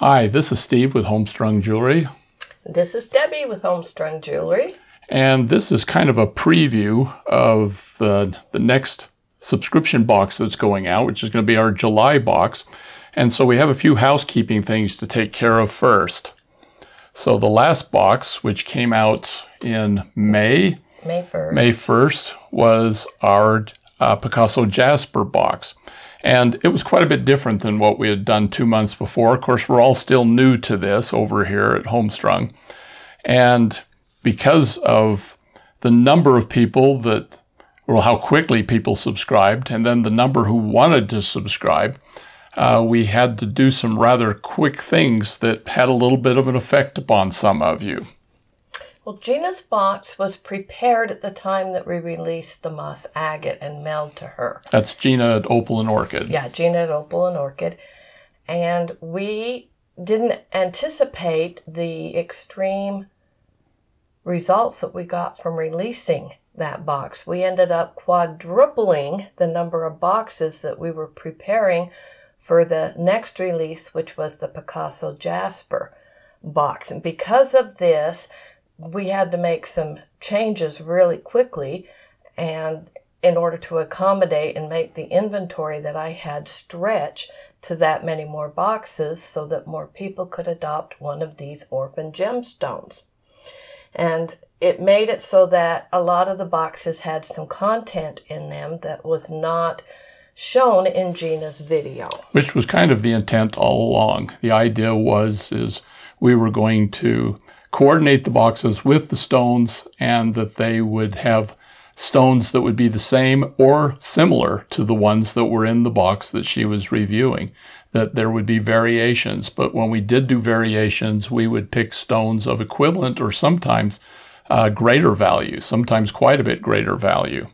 Hi, this is Steve with HomeStrung Jewelry. This is Debbie with HomeStrung Jewelry. And this is kind of a preview of the next subscription box that's going out, which is going to be our July box. And so we have a few housekeeping things to take care of first. So the last box, which came out in May 1st, was our Picasso Jasper box. And it was quite a bit different than what we had done 2 months before. Of course, we're all still new to this over here at HomeStrung. And because of the number of people that, well, how quickly people subscribed, and then the number who wanted to subscribe, we had to do some rather quick things that had a little bit of an effect upon some of you. Well, Gina's box was prepared at the time that we released the moss agate and mailed to her. That's Gina at Opal and Orchid. Yeah, Gina at Opal and Orchid. And we didn't anticipate the extreme results that we got from releasing that box. We ended up quadrupling the number of boxes that we were preparing for the next release, which was the Picasso Jasper box. And because of this, we had to make some changes really quickly, and in order to accommodate and make the inventory that I had stretch to that many more boxes so that more people could adopt one of these orphan gemstones. And it made it so that a lot of the boxes had some content in them that was not shown in Gina's video. Which was kind of the intent all along. The idea is we were going to coordinate the boxes with the stones, and that they would have stones that would be the same or similar to the ones that were in the box that she was reviewing, that there would be variations. But when we did do variations, we would pick stones of equivalent or sometimes greater value, sometimes quite a bit greater value.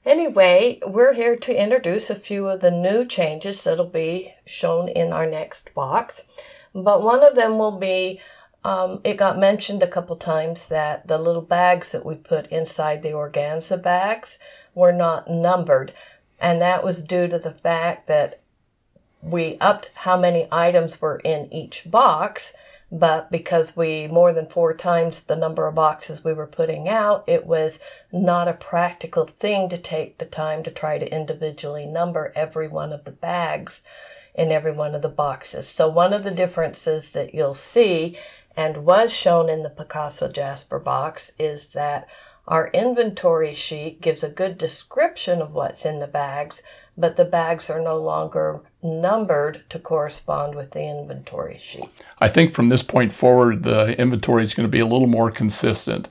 Anyway, we're here to introduce a few of the new changes that'll be shown in our next box. But one of them will be, it got mentioned a couple times that the little bags that we put inside the organza bags were not numbered. And that was due to the fact that we upped how many items were in each box, but because we more than 4 times the number of boxes we were putting out, it was not a practical thing to take the time to try to individually number every one of the bags in every one of the boxes. So one of the differences that you'll see, and was shown in the Picasso Jasper box, is that our inventory sheet gives a good description of what's in the bags, but the bags are no longer numbered to correspond with the inventory sheet. I think from this point forward, the inventory is going to be a little more consistent.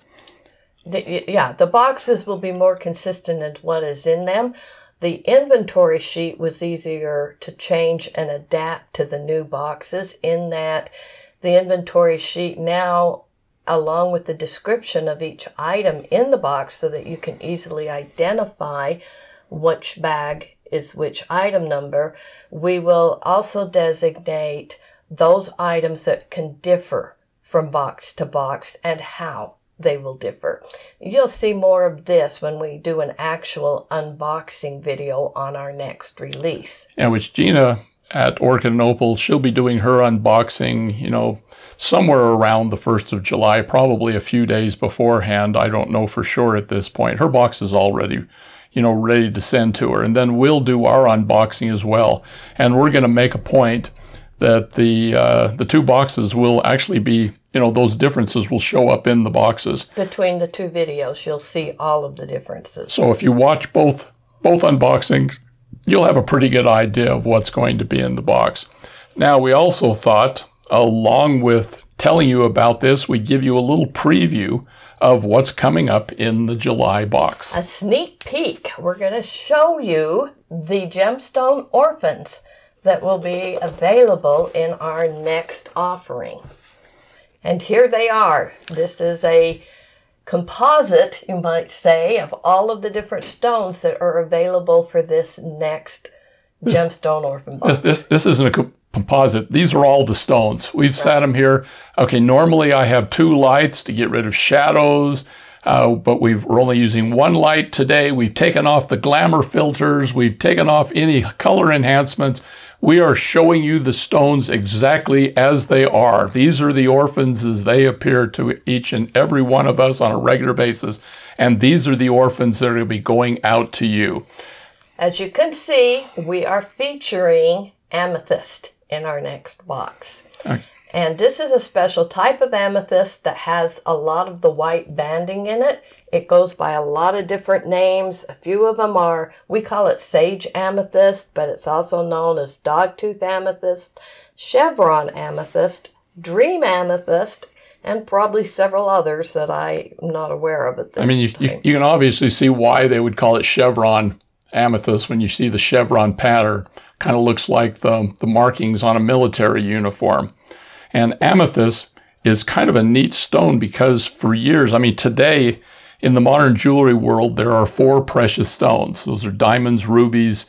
The boxes will be more consistent in what is in them. The inventory sheet was easier to change and adapt to the new boxes, in that the inventory sheet now, along with the description of each item in the box so that you can easily identify which bag is which item number, we will also designate those items that can differ from box to box and how they will differ. You'll see more of this when we do an actual unboxing video on our next release. And which Gina at Orchid and Opal, she'll be doing her unboxing, somewhere around the 1st of July, probably a few days beforehand. I don't know for sure at this point. Her box is already, ready to send to her. And then we'll do our unboxing as well. And we're going to make a point that the 2 boxes will actually be, those differences will show up in the boxes. Between the 2 videos, you'll see all of the differences. So if you watch both unboxings, you'll have a pretty good idea of what's going to be in the box. Now, we also thought, along with telling you about this, we give you a little preview of what's coming up in the July box. A sneak peek. We're going to show you the Gemstone Orphans that will be available in our next offering. And here they are. This is a composite, you might say, of all of the different stones that are available for this next Gemstone Orphan box. This isn't a composite. These are all the stones. We've sat them here. Okay, normally I have 2 lights to get rid of shadows, but we're only using 1 light today. We've taken off the glamour filters. We've taken off any color enhancements. We are showing you the stones exactly as they are. These are the orphans as they appear to each and every one of us on a regular basis. And these are the orphans that are going to be going out to you. As you can see, we are featuring amethyst in our next box. Okay. And this is a special type of amethyst that has a lot of the white banding in it. It goes by a lot of different names. A few of them are, we call it Sage Amethyst, but it's also known as Dogtooth Amethyst, Chevron Amethyst, Dream Amethyst, and probably several others that I'm not aware of at this time. You can obviously see why they would call it Chevron Amethyst when you see the chevron pattern. Kind of looks like the markings on a military uniform. And amethyst is kind of a neat stone because for years, today in the modern jewelry world, there are 4 precious stones. Those are diamonds, rubies,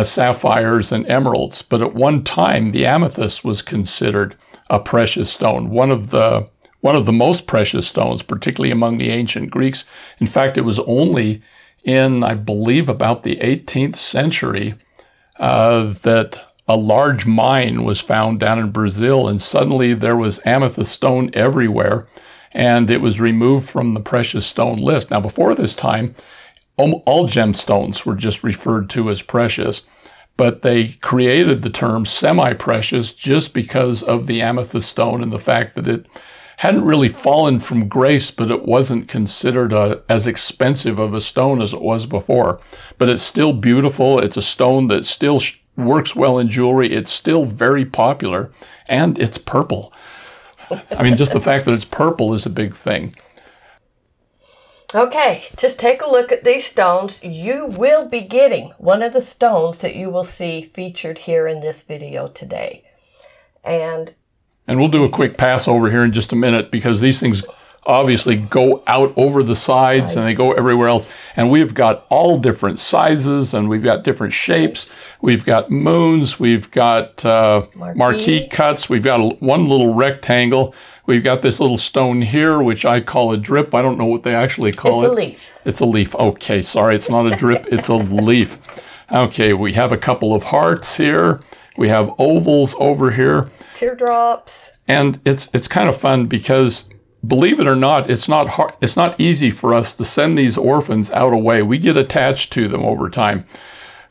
sapphires, and emeralds. But at one time, the amethyst was considered a precious stone, one of the most precious stones, particularly among the ancient Greeks. In fact, it was only in, I believe, about the 18th century that a large mine was found down in Brazil, and suddenly there was amethyst stone everywhere, and it was removed from the precious stone list. Now, before this time, all gemstones were just referred to as precious, but they created the term semi-precious just because of the amethyst stone and the fact that it hadn't really fallen from grace, but it wasn't considered as expensive of a stone as it was before. But it's still beautiful. It's a stone that still works well in jewelry. It's still very popular, and it's purple. Just the fact that it's purple is a big thing. Okay, just take a look at these stones. You will be getting one of the stones that you will see featured here in this video today. And we'll do a quick pass over here in just a minute because these things obviously go out over the sides and they go everywhere else. And we've got all different sizes and we've got different shapes. We've got moons. We've got marquee cuts. We've got one little rectangle. We've got this little stone here, which I call a drip. I don't know what they actually call it. It's a leaf. It's a leaf. Okay, sorry. It's not a drip. It's a leaf. Okay, we have a couple of hearts here. We have ovals over here. Teardrops. And it's kind of fun because, believe it or not, it's not hard, it's not easy for us to send these orphans out away. We get attached to them over time.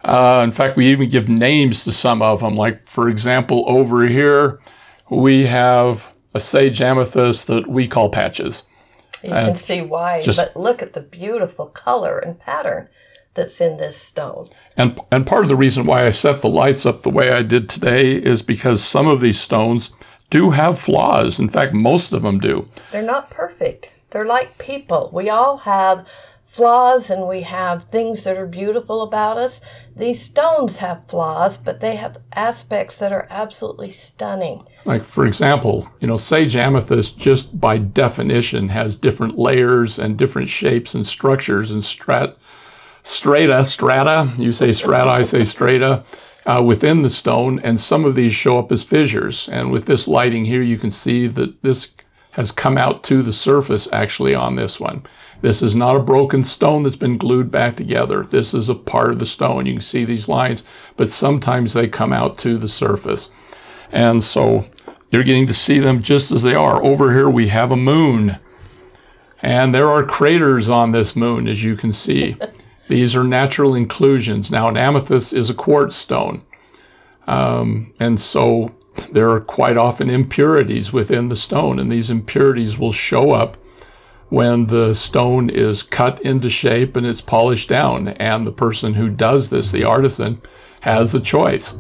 In fact, we even give names to some of them. Like, for example, over here, we have a Sage Amethyst that we call Patches. You can see why, but look at the beautiful color and pattern that's in this stone. And part of the reason why I set the lights up the way I did today is because some of these stones do have flaws. In fact, most of them do. They're not perfect. They're like people. We all have flaws and we have things that are beautiful about us. These stones have flaws, but they have aspects that are absolutely stunning. Like, for example, Sage Amethyst just by definition has different layers and different shapes and structures and strata, you say strata, I say strata, within the stone, and some of these show up as fissures. And with this lighting here, you can see that this has come out to the surface actually on this one. This is not a broken stone that's been glued back together. This is a part of the stone. You can see these lines, but sometimes they come out to the surface. And so you're getting to see them just as they are. Over here we have a moon, and there are craters on this moon, as you can see. These are natural inclusions. Now, an amethyst is a quartz stone. And so there are quite often impurities within the stone, and these impurities will show up when the stone is cut into shape and it's polished down. And the person who does this, the artisan, has a choice.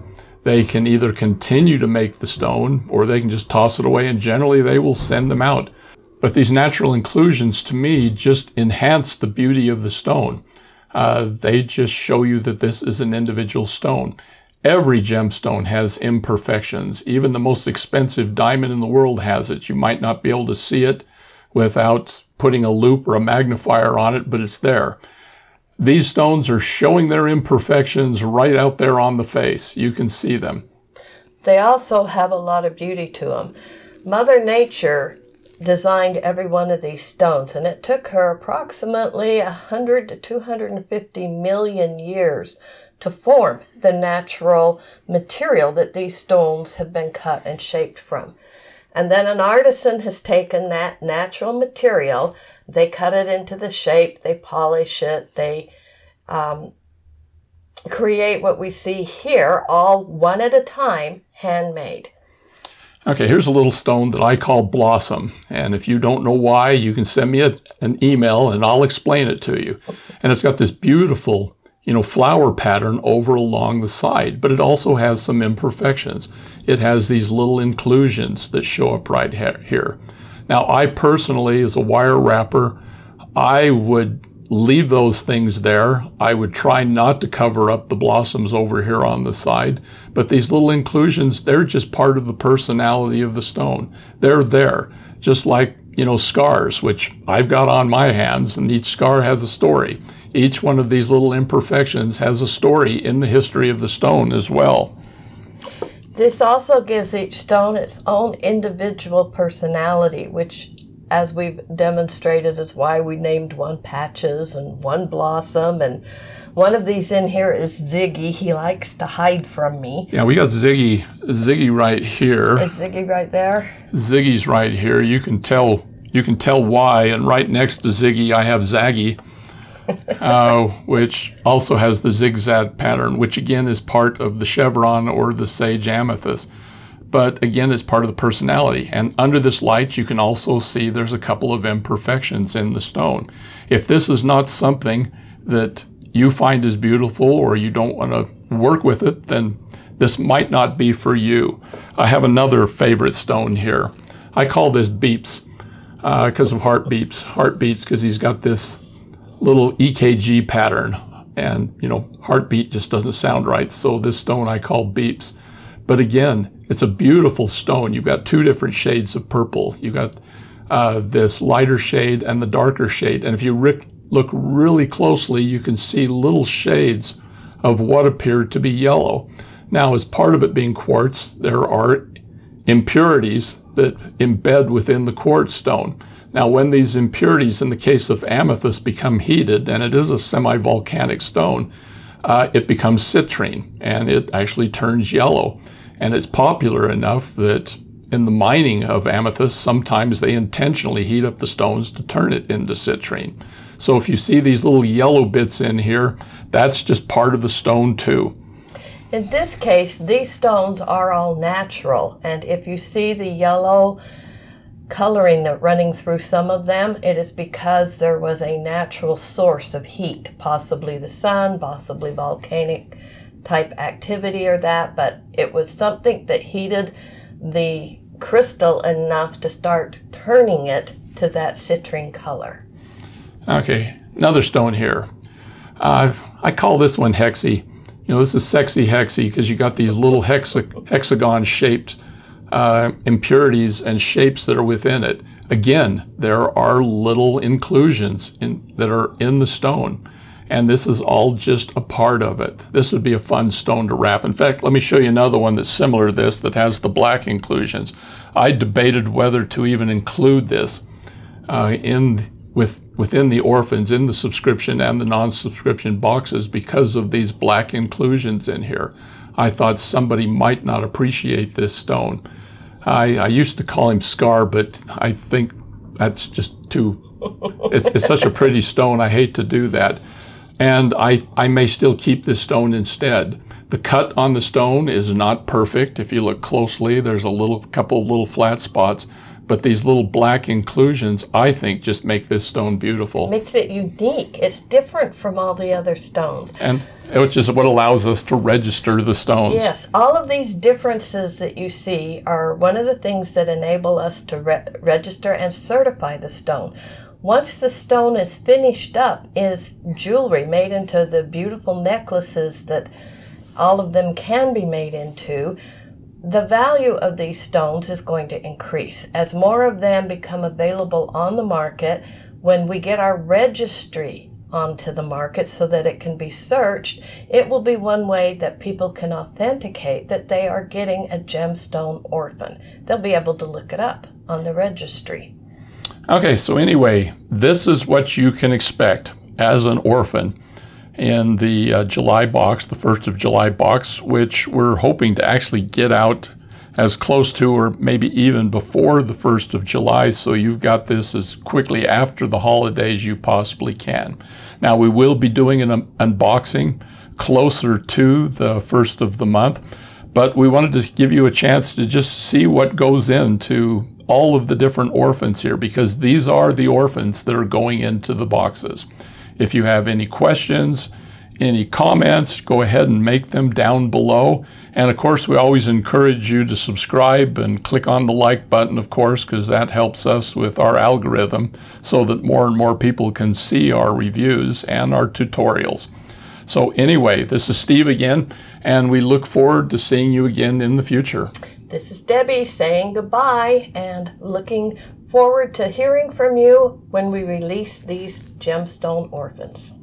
They can either continue to make the stone or they can just toss it away, and generally they will send them out. But these natural inclusions, to me, just enhance the beauty of the stone. They just show you that this is an individual stone. Every gemstone has imperfections. Even the most expensive diamond in the world has it. You might not be able to see it without putting a loupe or a magnifier on it, but it's there. These stones are showing their imperfections right out there on the face. You can see them. They also have a lot of beauty to them. Mother Nature designed every one of these stones, and it took her approximately 100 to 250 million years to form the natural material that these stones have been cut and shaped from. And then an artisan has taken that natural material, they cut it into the shape, they polish it, they create what we see here, all one at a time, handmade. Okay, here's a little stone that I call Blossom. And if you don't know why, you can send me an email and I'll explain it to you. And it's got this beautiful, flower pattern over along the side, but it also has some imperfections. It has these little inclusions that show up right here. Now, I personally, as a wire wrapper, I would leave those things there. I would try not to cover up the blossoms over here on the side, but these little inclusions, they're just part of the personality of the stone. They're there, just like, scars, which I've got on my hands, and each scar has a story. Each one of these little imperfections has a story in the history of the stone as well. This also gives each stone its own individual personality, which, as we've demonstrated, is why we named one Patches and one Blossom, and one of these in here is Ziggy. He likes to hide from me. Yeah, we got Ziggy right here. Is Ziggy right there? Ziggy's right here. You can tell why, and right next to Ziggy I have Zaggy, which also has the zigzag pattern, which again is part of the chevron or the Sage Amethyst. But again, it's part of the personality. And under this light, you can also see there's a couple of imperfections in the stone. If this is not something that you find is beautiful or you don't want to work with it, then this might not be for you. I have another favorite stone here. I call this Beeps because of heartbeats. Heartbeats because he's got this little EKG pattern. And, heartbeat just doesn't sound right. So this stone I call Beeps. But again, it's a beautiful stone. You've got two different shades of purple. You've got this lighter shade and the darker shade. And if you look really closely, you can see little shades of what appear to be yellow. Now, as part of it being quartz, there are impurities that embed within the quartz stone. Now, when these impurities, in the case of amethyst, become heated, and it is a semi-volcanic stone, it becomes citrine, and it actually turns yellow. And it's popular enough that in the mining of amethyst, sometimes they intentionally heat up the stones to turn it into citrine. So if you see these little yellow bits in here, that's just part of the stone too. In this case, these stones are all natural, and if you see the yellow coloring running through some of them, it is because there was a natural source of heat, possibly the sun, possibly volcanic type activity or that, but it was something that heated the crystal enough to start turning it to that citrine color. Okay, another stone here. I call this one Hexy. This is sexy Hexy because you got these little hexagon shaped impurities and shapes that are within it. Again, there are little inclusions that are in the stone, and this is all just a part of it. This would be a fun stone to wrap. In fact, let me show you another one that's similar to this that has the black inclusions. I debated whether to even include this within the Orphans, in the subscription and the non-subscription boxes because of these black inclusions in here. I thought somebody might not appreciate this stone. I used to call him Scar, but I think that's just too, it's such a pretty stone, I hate to do that. And I may still keep this stone instead. The cut on the stone is not perfect. If you look closely, there's a couple of little flat spots, but these little black inclusions, I think, just make this stone beautiful. Makes it unique. It's different from all the other stones. And which is what allows us to register the stones. Yes, all of these differences that you see are one of the things that enable us to register and certify the stone. Once the stone is finished up, is jewelry made into the beautiful necklaces that all of them can be made into. The value of these stones is going to increase as more of them become available on the market. When we get our registry onto the market so that it can be searched, it will be one way that people can authenticate that they are getting a gemstone orphan. They'll be able to look it up on the registry. Okay, so anyway, this is what you can expect as an orphan. in the July box, the 1st of July box, which we're hoping to actually get out as close to or maybe even before the 1st of July, so you've got this as quickly after the holidays you possibly can. Now, we will be doing an unboxing closer to the 1st of the month, but we wanted to give you a chance to just see what goes into all of the different orphans here, because these are the orphans that are going into the boxes. If you have any questions, any comments, go ahead and make them down below. And of course, we always encourage you to subscribe and click on the like button, of course, because that helps us with our algorithm so that more and more people can see our reviews and our tutorials. So anyway, this is Steve again, and we look forward to seeing you again in the future. This is Debbie saying goodbye and looking forward to hearing from you when we release these Gemstone Orphans.